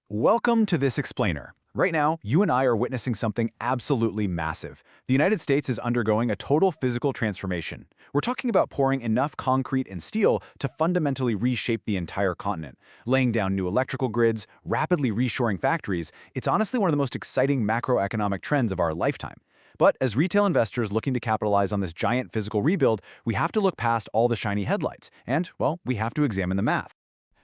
Welcome to this explainer. Right now, you and I are witnessing something absolutely massive. The United States is undergoing a total physical transformation. We're talking about pouring enough concrete and steel to fundamentally reshape the entire continent, laying down new electrical grids, rapidly reshoring factories. It's honestly one of the most exciting macroeconomic trends of our lifetime. But as retail investors looking to capitalize on this giant physical rebuild, we have to look past all the shiny headlights, and, well, we have to examine the math.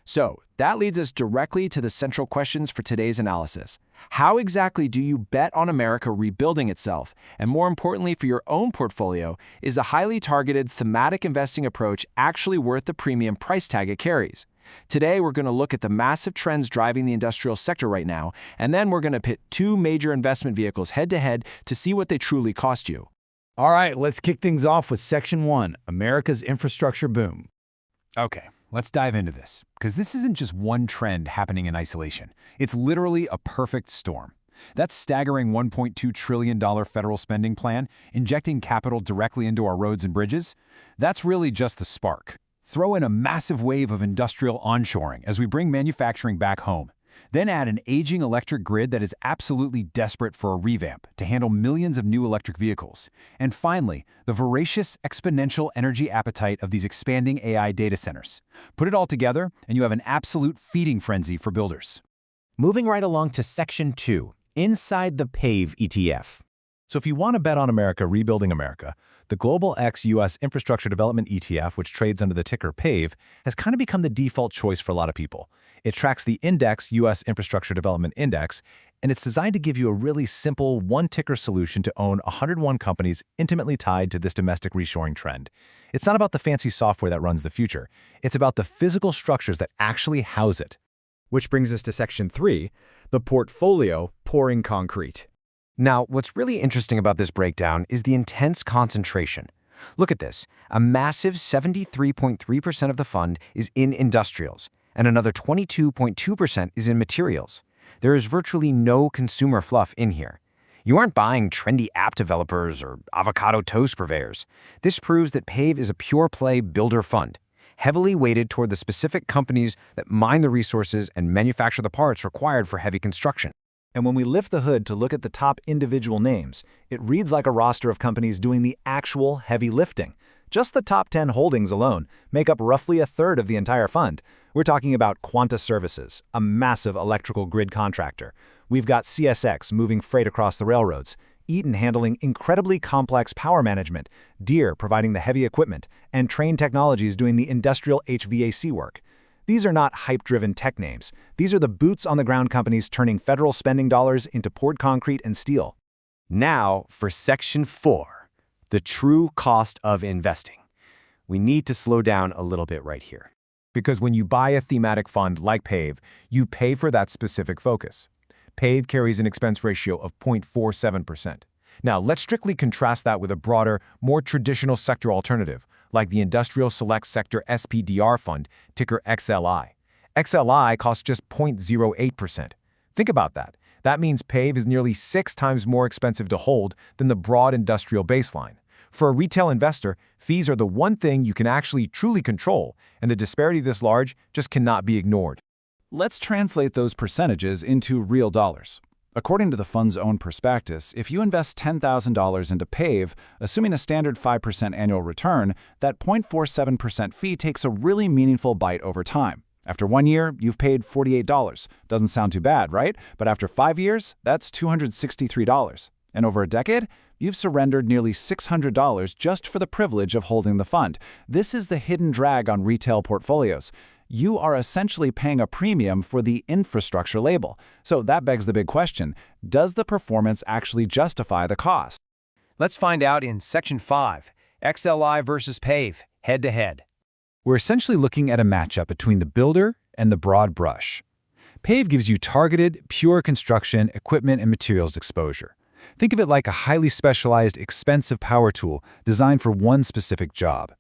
So, that leads us directly to the central questions for today's analysis. How exactly do you bet on America rebuilding itself? And more importantly for your own portfolio, is a highly targeted thematic investing approach actually worth the premium price tag it carries? Today, we're going to look at the massive trends driving the industrial sector right now, and then we're going to pit two major investment vehicles head-to-head to see what they truly cost you. All right, let's kick things off with Section 1, America's Infrastructure Boom. Okay, let's dive into this, because this isn't just one trend happening in isolation. It's literally a perfect storm. That staggering $1.2 trillion federal spending plan, injecting capital directly into our roads and bridges, that's really just the spark. Throw in a massive wave of industrial onshoring as we bring manufacturing back home. Then add an aging electric grid that is absolutely desperate for a revamp to handle millions of new electric vehicles. And finally, the voracious exponential energy appetite of these expanding AI data centers. Put it all together, and you have an absolute feeding frenzy for builders. Moving right along to Section 2, inside the PAVE ETF. So if you want to bet on America rebuilding America, the Global X-US Infrastructure Development ETF, which trades under the ticker PAVE, has kind of become the default choice for a lot of people. It tracks the Index US Infrastructure Development Index, and it's designed to give you a really simple one-ticker solution to own 101 companies intimately tied to this domestic reshoring trend. It's not about the fancy software that runs the future. It's about the physical structures that actually house it. Which brings us to Section 3, the portfolio pouring concrete. Now, what's really interesting about this breakdown is the intense concentration. Look at this. A massive 73.3% of the fund is in industrials, and another 22.2% is in materials. There is virtually no consumer fluff in here. You aren't buying trendy app developers or avocado toast purveyors. This proves that PAVE is a pure-play builder fund, heavily weighted toward the specific companies that mine the resources and manufacture the parts required for heavy construction. And when we lift the hood to look at the top individual names, it reads like a roster of companies doing the actual heavy lifting. Just the top 10 holdings alone make up roughly a third of the entire fund. We're talking about Quanta Services, a massive electrical grid contractor. We've got CSX moving freight across the railroads, Eaton handling incredibly complex power management, Deere providing the heavy equipment, and Trane Technologies doing the industrial HVAC work. These are not hype-driven tech names. These are the boots-on-the-ground companies turning federal spending dollars into poured concrete and steel. Now for Section 4, the true cost of investing. We need to slow down a little bit right here. Because when you buy a thematic fund like PAVE, you pay for that specific focus. PAVE carries an expense ratio of 0.47%. Now, let's strictly contrast that with a broader, more traditional sector alternative, like the Industrial Select Sector SPDR Fund, ticker XLI. XLI costs just 0.08%. Think about that. That means PAVE is nearly 6 times more expensive to hold than the broad industrial baseline. For a retail investor, fees are the one thing you can actually truly control, and the disparity this large just cannot be ignored. Let's translate those percentages into real dollars. According to the fund's own prospectus, if you invest $10,000 into PAVE, assuming a standard 5% annual return, that 0.47% fee takes a really meaningful bite over time. After 1 year, you've paid $48. Doesn't sound too bad, right? But after 5 years, that's $263. And over a decade, you've surrendered nearly $600 just for the privilege of holding the fund. This is the hidden drag on retail portfolios. You are essentially paying a premium for the infrastructure label. So that begs the big question, does the performance actually justify the cost? Let's find out in Section 5, XLI versus PAVE, head-to-head. We're essentially looking at a matchup between the builder and the broad brush. PAVE gives you targeted, pure construction, equipment, and materials exposure. Think of it like a highly specialized, expensive power tool designed for one specific job.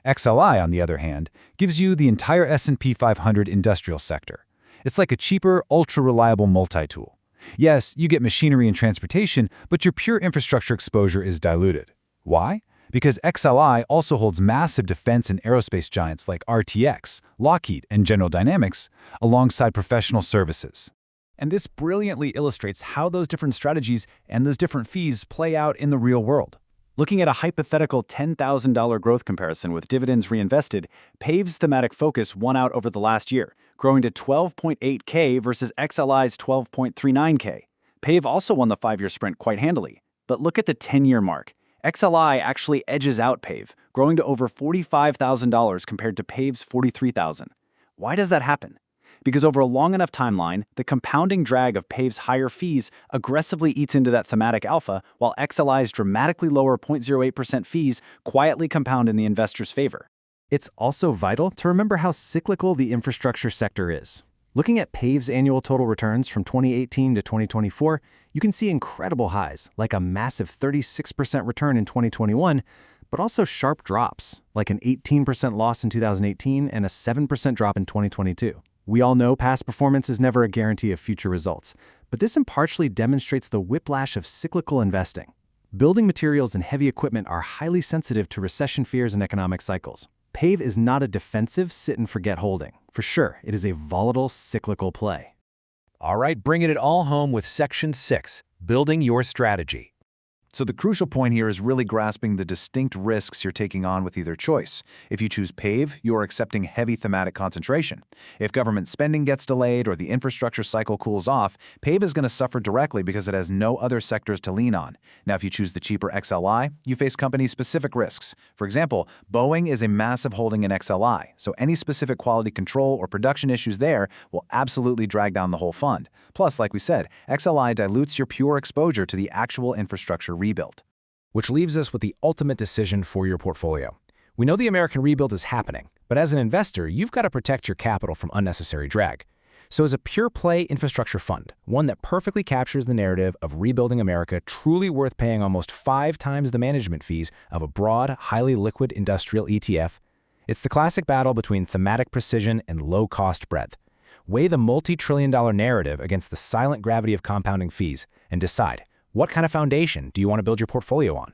XLI, on the other hand, gives you the entire S&P 500 industrial sector. It's like a cheaper, ultra-reliable multi-tool. Yes, you get machinery and transportation, but your pure infrastructure exposure is diluted. Why? Because XLI also holds massive defense and aerospace giants like RTX, Lockheed, and General Dynamics, alongside professional services. And this brilliantly illustrates how those different strategies and those different fees play out in the real world. Looking at a hypothetical $10,000 growth comparison with dividends reinvested, PAVE's thematic focus won out over the last year, growing to 12.8K versus XLI's 12.39K. PAVE also won the 5-year sprint quite handily. But look at the 10-year mark. XLI actually edges out PAVE, growing to over $45,000 compared to PAVE's $43,000. Why does that happen? Because over a long enough timeline, the compounding drag of PAVE's higher fees aggressively eats into that thematic alpha, while XLI's dramatically lower 0.08% fees quietly compound in the investor's favor. It's also vital to remember how cyclical the infrastructure sector is. Looking at PAVE's annual total returns from 2018 to 2024, you can see incredible highs, like a massive 36% return in 2021, but also sharp drops, like an 18% loss in 2018 and a 7% drop in 2022. We all know past performance is never a guarantee of future results, but this impartially demonstrates the whiplash of cyclical investing. Building materials and heavy equipment are highly sensitive to recession fears and economic cycles. PAVE is not a defensive sit-and-forget holding. For sure, it is a volatile, cyclical play. All right, bringing it all home with Section 6, Building Your Strategy. So the crucial point here is really grasping the distinct risks you're taking on with either choice. If you choose PAVE, you're accepting heavy thematic concentration. If government spending gets delayed or the infrastructure cycle cools off, PAVE is going to suffer directly because it has no other sectors to lean on. Now, if you choose the cheaper XLI, you face company-specific risks. For example, Boeing is a massive holding in XLI, so any specific quality control or production issues there will absolutely drag down the whole fund. Plus, like we said, XLI dilutes your pure exposure to the actual infrastructure rebuild. Which leaves us with the ultimate decision for your portfolio. We know the American rebuild is happening, but as an investor, you've got to protect your capital from unnecessary drag. So as a pure play infrastructure fund, one that perfectly captures the narrative of rebuilding America, truly worth paying almost 5 times the management fees of a broad, highly liquid industrial ETF, it's the classic battle between thematic precision and low-cost breadth. Weigh the multi-trillion-dollar narrative against the silent gravity of compounding fees and decide, what kind of foundation do you want to build your portfolio on?